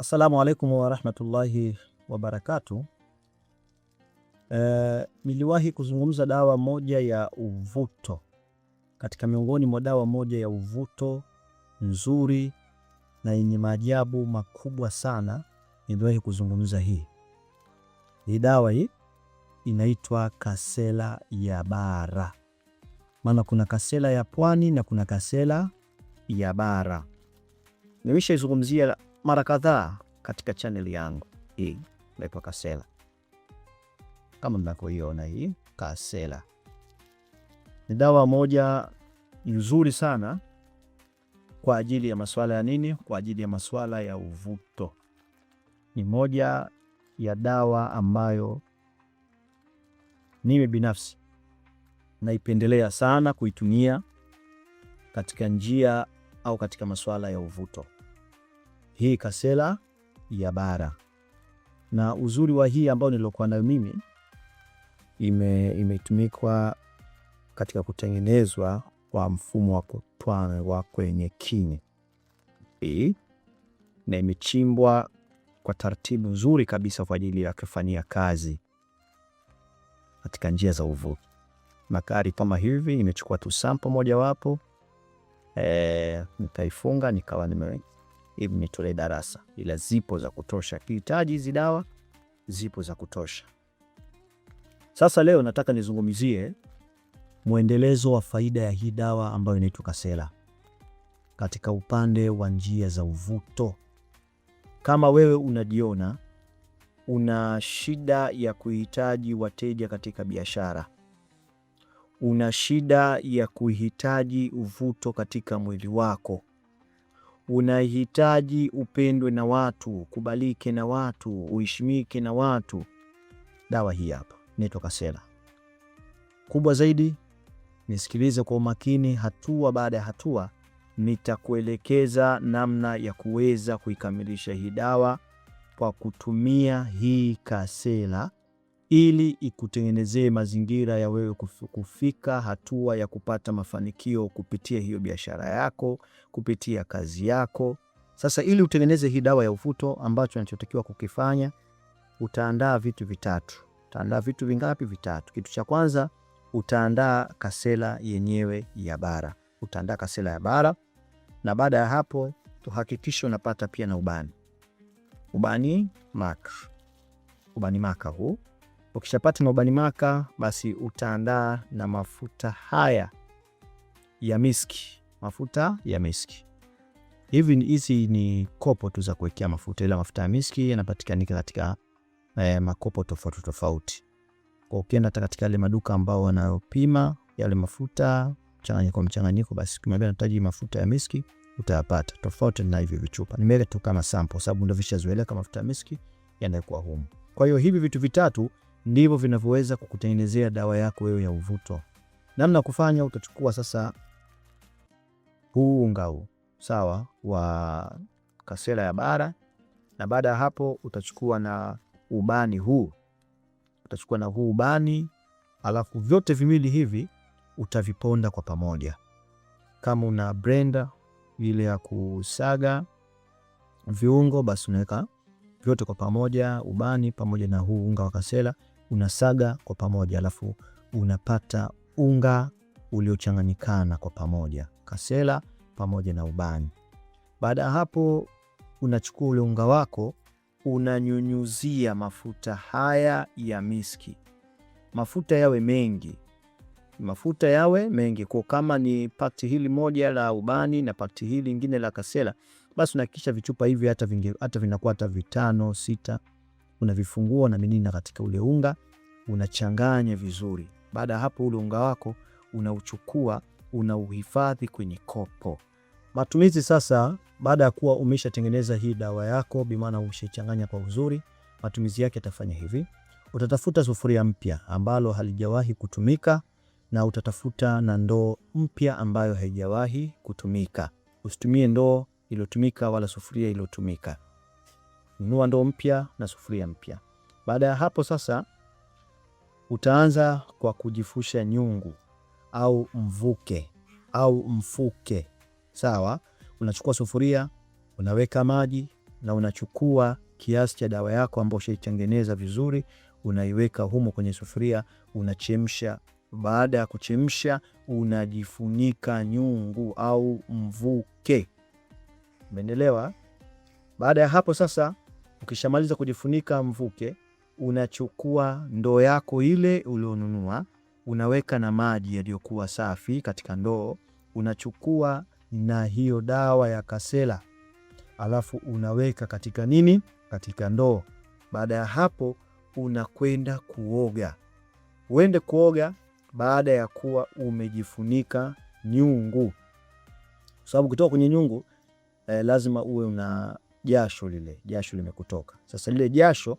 Assalamu alaikum wa rahmatullahi wa barakatuh. Niliwahi kuzungumza dawa moja ya uvuto katika miongoni mwa dawa moja ya uvuto nzuri na yenye maajabu makubwa sana. Niliwahi kuzungumza hii dawa hii inaitwa Kasela ya Bara. Maana kuna Kasela ya Pwani na kuna Kasela ya Bara. Nimeshaizungumzia mara kadhaa katika channel yangu hii inaitwa Kasela. Kama mnavyoiona hii Kasela ni dawa moja nzuri sana kwa ajili ya masuala ya nini? Kwa ajili ya masuala ya uvuto. Ni moja ya dawa ambayo mimi binafsi naipendelea sana kuitumia katika njia au katika masuala ya uvuto. Hii Kasela ya Bara. Na uzuri wa hii ambao nilokuwa nayo mimi imetumikwa katika kutengenezwa kwa mfumo wa kutwana wa kwenye kini. Hii na imechimbwa kwa taratibu nzuri kabisa kwa ajili ya kufanyia kazi katika njia za uvuto. Makari kama hivi imechukua tu sample moja wapo, nikaifunga nikawa hivi nitolee darasa, ila zipo za kutosha. Kihitaji hizi dawa zipo za kutosha. Sasa leo nataka nizungumzie muendelezo wa faida ya hii dawa ambayo inaitwa Kasela katika upande wa njia za uvuto. Kama wewe unajiona una shida ya kuhitaji wateja katika biashara, una shida ya kuhitaji uvuto katika mwili wako, unahitaji upendwe na watu, kubalike na watu, uheshimike na watu, dawa hii hapa inaitwa Kasela. Kubwa zaidi, nisikilize kwa umakini, hatua baada ya hatua nitakuelekeza namna ya kuweza kuikamilisha hii dawa kwa kutumia hii Kasela, ili ikutengenezee mazingira ya wewe kufika hatua ya kupata mafanikio kupitia hiyo biashara yako, kupitia kazi yako. Sasa ili utengeneze hii dawa ya uvuto, ambacho unachotakiwa kukifanya, utaandaa vitu vitatu. Utaandaa vitu vingapi? Vitatu. Kitu cha kwanza, utaandaa Kasela yenyewe ya Bara. Utaandaa Kasela ya Bara, na baada ya hapo tuhakikishe unapata pia na ubani maka huu. Ukishapata na ubani maka, basi utaandaa na mafuta haya ya miski. Mafuta ya miski. Hizi ni kopo tu za kuwekea mafuta, ila mafuta ya miski yanapatikana katika makopo tofauti tofauti. Kwa ukienda katika yale maduka ambao wanayopima yale mafuta mchanganyiko, basi kama unahitaji mafuta ya miski utayapata, tofauti na hivi vichupa. Nimeweka tu kama sample sababu ndio vishazoeleka mafuta ya miski yanakuwa humu. Kwa hiyo hivi vitu vitatu ndivyo vinavyoweza kukutengenezea dawa yako wewe ya uvuto. Namna kufanya, utachukua sasa huu unga huu, sawa, wa Kasela ya Bara, na baada ya hapo utachukua na ubani huu. Utachukua na huu ubani, alafu vyote viwili hivi utaviponda kwa pamoja. Kama una blender ile ya kusaga viungo, basi unaweka vyote kwa pamoja, ubani pamoja na huu unga wa Kasela, unasaga kwa pamoja, alafu unapata unga uliochanganyikana kwa pamoja, Kasela pamoja na ubani. Baada ya hapo unachukua ule unga wako, unanyunyuzia mafuta haya ya miski. Mafuta yawe mengi. Kwa kama ni pakti hili moja la ubani na pakti hili lingine la Kasela, basi unahakikisha vichupa hivi hata vinakuwa hata 5, 6, unavifungua na minina katika ule unga, unachanganya vizuri. Baada ya hapo ule unga wako unauchukua, unauhifadhi kwenye kopo. Matumizi sasa, baada ya kuwa umeshatengeneza hii dawa yako, bi maana umeshachanganya kwa uzuri, matumizi yake yatafanya hivi. Utatafuta sufuria mpya ambalo halijawahi kutumika, na utatafuta na ndoo mpya ambayo haijawahi kutumika. Usitumie ndoo iliyotumika wala sufuria iliyotumika. Nunua ndoo mpya na sufuria mpya. Baada ya hapo sasa utaanza kwa kujifusha nyungu au mvuke au mfuke. Sawa? Unachukua sufuria, unaweka maji, na unachukua kiasi cha dawa yako ambayo ushaitengeneza vizuri, unaiweka humo kwenye sufuria, unachemsha. Baada ya kuchemsha, unajifunika nyungu au mvuke. Umeelewa? Baada ya hapo sasa, ukishamaliza kujifunika mvuke, unachukua ndoo yako ile ulionunua, unaweka na maji yaliyokuwa safi katika ndoo, unachukua na hiyo dawa ya Kasela, alafu unaweka katika nini? Katika ndoo. Baada ya hapo unakwenda kuoga. Uende kuoga baada ya kuwa umejifunika nyungu. Sababu kutoka kwenye nyungu lazima uwe una jasho, lile jasho limekutoka. Sasa lile jasho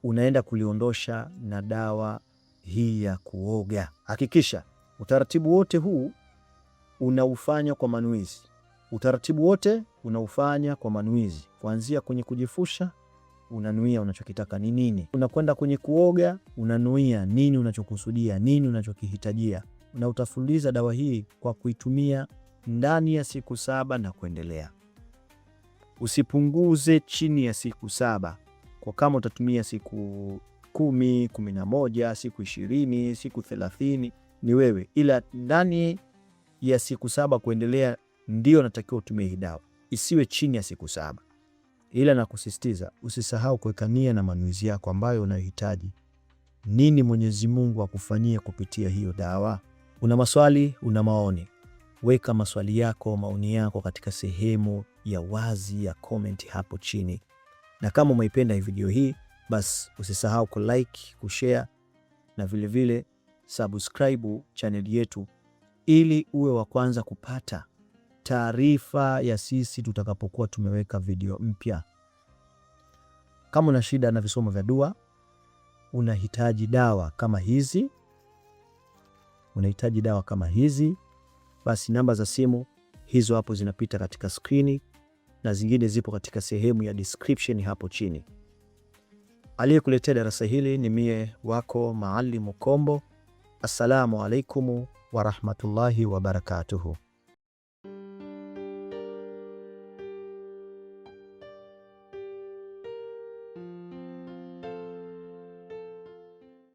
unaenda kuliondosha na dawa hii ya kuoga. Hakikisha utaratibu wote huu unaufanya kwa manuizi. Utaratibu wote unaufanya kwa manuizi. Kuanzia kwenye kujifusha, unanuia unachokitaka ni nini. Unakwenda kwenye kuoga, unanuia nini unachokusudia, nini unachokihitajia. Na utafuliza dawa hii kwa kuitumia ndani ya siku 7 na kuendelea. Usipunguze chini ya siku 7. Kwa kama utatumia siku 10, 11, siku 20, siku 30 ni wewe. Ila ndani ya siku 7 kuendelea ndio natakiwa utumie hii dawa. Isiwe chini ya siku 7. Ila na kusisitiza, usisahau kuweka nia na manuizi yako ambayo unayohitaji. Nini Mwenyezi Mungu akufanyia kupitia hiyo dawa? Una maswali, una maoni, weka maswali yako, maoni yako katika sehemu ya wazi ya comment hapo chini. Na kama umeipenda hii video hii, basi usisahau kulike, kushare na vile vile subscribe channel yetu ili uwe wa kwanza kupata taarifa ya sisi tutakapokuwa tumeweka video mpya. Kama una shida na visomo vya dua, unahitaji dawa kama hizi, basi namba za simu hizo hapo zinapita katika skrini na zingine zipo katika sehemu ya description hapo chini. Aliyekuletea darasa hili ni mie wako Maalim Kombo. Assalamu alaikum wa rahmatullahi wa barakatuhu.